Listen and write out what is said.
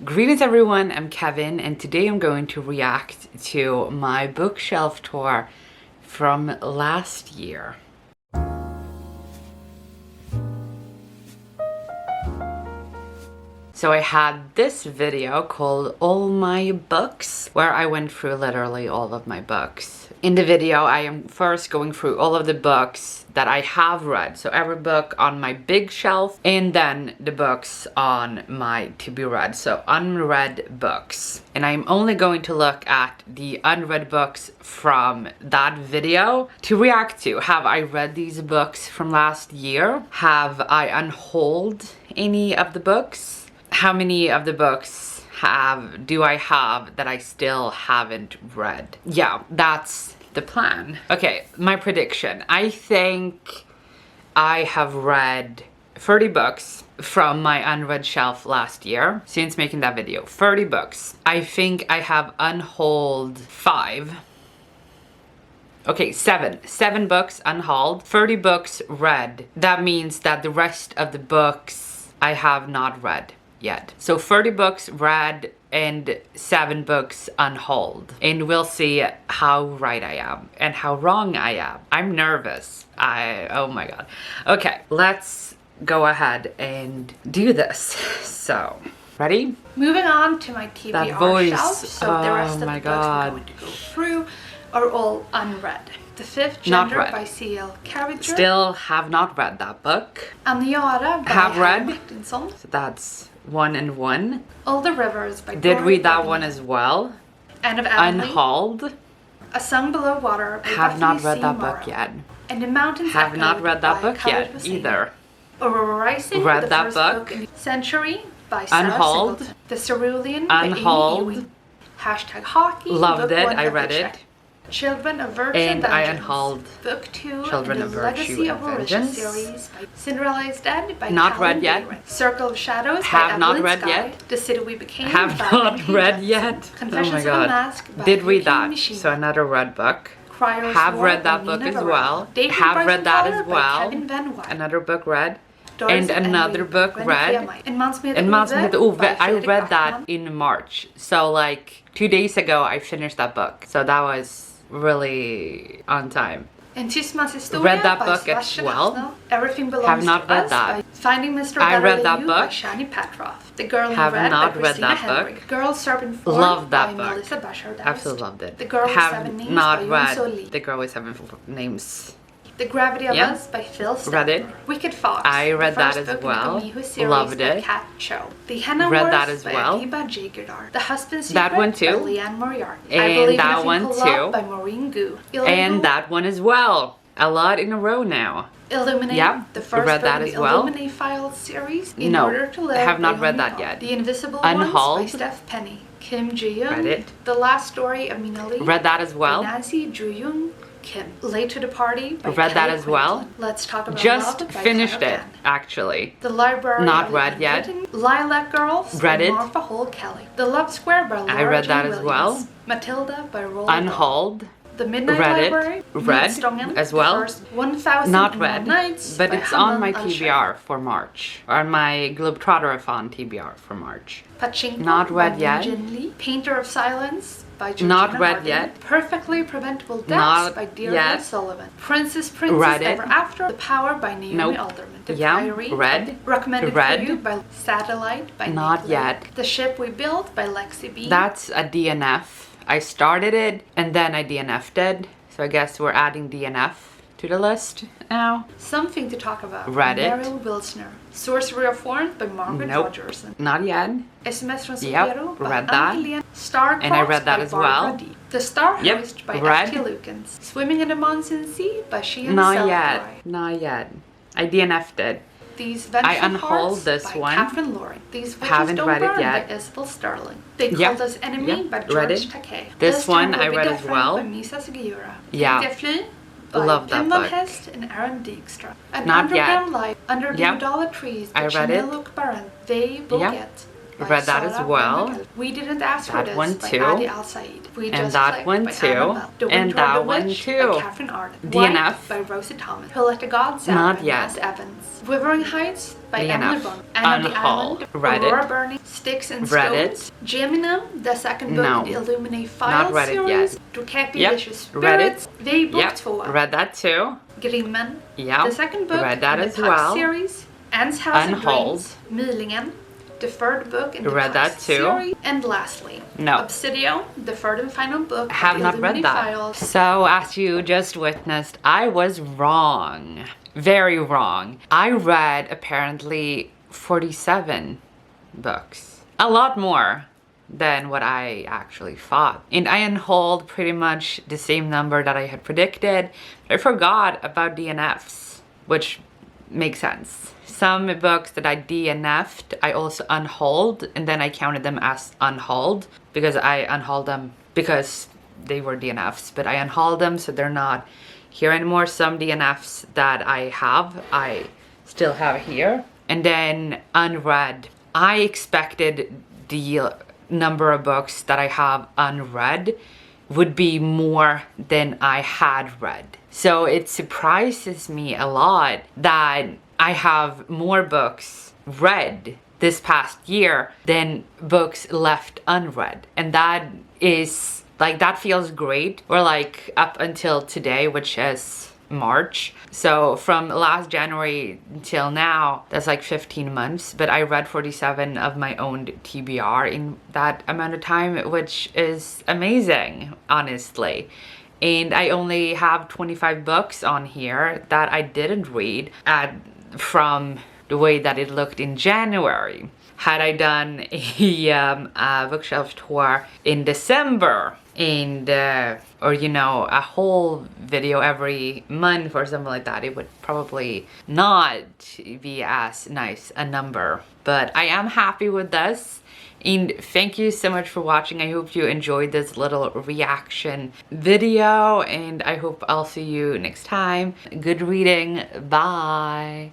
Greetings everyone, I'm Kevin and today I'm going to react to my bookshelf tour from last year. So I had this video called All My Books, where I went through literally all of my books. In the video, I am first going through all of the books that I have read. So every book on my big shelf, and then the books on my to be read. So unread books. And I'm only going to look at the unread books from that video to react to. Have I read these books from last year? Have I unhauled any of the books? How many of the books do I have that I still haven't read? Yeah, that's the plan. Okay, my prediction. I think I have read 30 books from my unread shelf last year since making that video. 30 books. I think I have unhauled 5. Okay, 7 books unhauled, 30 books read. That means that the rest of the books I have not read yet. So 30 books read and 7 books unhauled. And we'll see how right I am and how wrong I am. I'm nervous. Oh my god. Okay, let's go ahead and do this. So, ready? Moving on to my TBR shelf. So the rest of the books I'm going to go through are all unread. The Fifth Gender by C.L. Carriger. Still have not read that book. Aniara by have read. Martinson. So that's 1 and 1. All the Rivers by Did read that one as well. Anne of Avonlea. Unhauled. A Song Below Water by have not read that Morrow. book yet. And The Mountains have Echoed not read that book yet Hussein. either. Aurora Rising. Read the that first book. in the Century by Sarah Unhauled. Singleton. The Cerulean by Amy Unhauled. Ewing. Hashtag Hockey. Loved book it. 1 I of read the it. Check. Children of Virtue And I Vengeance. unhauled Book 2 Children in of the Virtue Legacy and of Orisha Vengeance. series by Cinderella is Dead by Not Callum read yet. Bayron. Circle of Shadows have by not Evelyn read Skye. yet. The City We Became have by not Henry read Judson. yet. Confessions Oh my of a god. Mask by Did read Yuki that. Mishima. So another read book. Criers Have War read that by book Nina as Varela. well. David Have read that Bryson as Fowler by well. Kevin Van Wyk. Another book read. Doris And another book read. And Mansmed And Mansmed Ove. by I Fredrik read that Backman. in March. So like 2 days ago I finished that book. So that was really on time. And Tystmans Historia Read that by book as Sebastian well. Asnell. Everything Belongs Have not to read Us that. by Finding Mr. I Better read Than that You book. by Shani Petroff. The Girl in Have Red not by read Christina that Henry. book. Girl Serpent Form Loved that by book. Melissa Basher Dast. Absolutely loved it. The Girl with have 7 Names not by read Yun So Lee. The Girl with 7 Names. The Gravity of Yeah. Us by Phil Stepper. Read it. Wicked Fox. I read the that first as book well. In the Mihu series Loved by it. Kat Cho. The Henna Read Wars that as by well. Akiba Jagerdar. The Husband's That Secret one too. by Leanne Moriarty. And I Believe in that a one Thing Called too. Love by Maureen Gu. And that one as well. A lot in a row now. Illuminate, Yeah, the first read book that in as the well. Illuminate Files series. In No, Order to Live. I have not by read Yong that Mi-ho. yet. The Invisible Unhauled. Ones by Steph Penny. Kim Ji-yoon. Read it. The Last Story of Mina Lee. Read that as well. By Nancy Ju-young Kim. Late to the Party by Read that Kelly as well. Quinlan. Let's Talk About Just Love by finished Tara it, Gann. actually. The Library Not of read yet. Unwritten. Lilac Girls Read by it. Martha Hole Kelly. The Love Square by Laura I read that Jane as Williams. well. Matilda by Roald Dahl. Unhauled. The Midnight Read it. Library. Read Moonstone, as well. The first 1001 Not read, Nights but by it's on my Hanan TBR for March. On my Globetrotterathon TBR for March. Pachinko Not read by yet. Min Jin Lee. Painter of Silence by Georgina Not read Harding. yet. Perfectly Preventable Deaths Not by Deirdre yet. Sullivan. Princess Read it. Ever After. The Power by Naomi Nope. Alderman. The Yeah, Priory. read. Recommended Read. for You by Satellite by Not Nick yet. Lake. The Ship We Built by Lexi B. That's a DNF. I started it and then I DNF'd it. So I guess we're adding DNF to the list now. Something to Talk About Read by it. Meryl Wilsner. Sorcery of Thorns by Margaret Nope. Rogerson. Not yet. SMS from Yep, Sopiero by read that. Anne-Helene. Star-Crossed And I read that by as Barbara well. D. The Star Yep, Hoist by read. F.T. Lukens. Swimming in the Monsoon Sea by Sheehan Not Selfry. yet. Not yet. I DNF'd it. These Vengeful unhauled Hearts this by one. Catherine Laurie. These Witches Haven't Don't read it Burn yet. by Isabel Sterling. They Yep. Called Us Enemy Yep, by read George it. Takei. This one Time I Will Be read as Different well. by Misa Sugiura. Yeah. Pinka Fly by Love that Pim book. Van Hest and Aaron Dijkstra. An Not yet. Underground Life Under the Yep. Udala Trees by I read it. Chanel Baran. They Boget. by read that as Sarah well. Bernagel. We Didn't Ask for That This one by too. Adi Al-Said. We And Just that Clicked one by too. Annabelle. The And Winter that of the one Witch too. by Catherine Arden. DNF. White by Rosie Thomas. Who Let the Gods Out Not by yet. Matt Evans. Wuthering Heights by DNF. Emily Bond. Anne of the Unhauled. Island. Read Aurora it. Burning. Sticks and Read it. Stones. Gemina, the second book No. in the Illuminate Not Files read it series. yet. Drukepi Yep. Vicious Spirits. Read it. V Book Yep. 2. Read that too. Grimmen. Yep. The second book Read that in the as Puck well. series. Anne's House of Unhauled. Dreams. Mylingen. The third book in the Read Puck that too. series. And lastly, No. Obsidio, the third and final book I have of the not read Illuminati that. Files. So as you just witnessed, I was wrong. Very wrong. I read apparently 47 books. A lot more than what I actually thought. And I unhauled pretty much the same number that I had predicted. I forgot about DNFs, which makes sense. Some books that I DNF'd, I also unhauled, and then I counted them as unhauled because I unhauled them because they were DNFs, but I unhauled them so they're not here anymore. Some DNFs that I still have here. And then unread. I expected the number of books that I have unread would be more than I had read. So it surprises me a lot that I have more books read this past year than books left unread. And that is like, that feels great. Or like up until today, which is March. So from last January until now, that's like 15 months, but I read 47 of my own TBR in that amount of time, which is amazing, honestly. And I only have 25 books on here that I didn't read from the way that it looked in January. Had I done a bookshelf tour in December and or you know, a whole video every month or something like that, it would probably not be as nice a number. But I am happy with this. And thank you so much for watching. I hope you enjoyed this little reaction video, and I hope I'll see you next time. Good reading. Bye.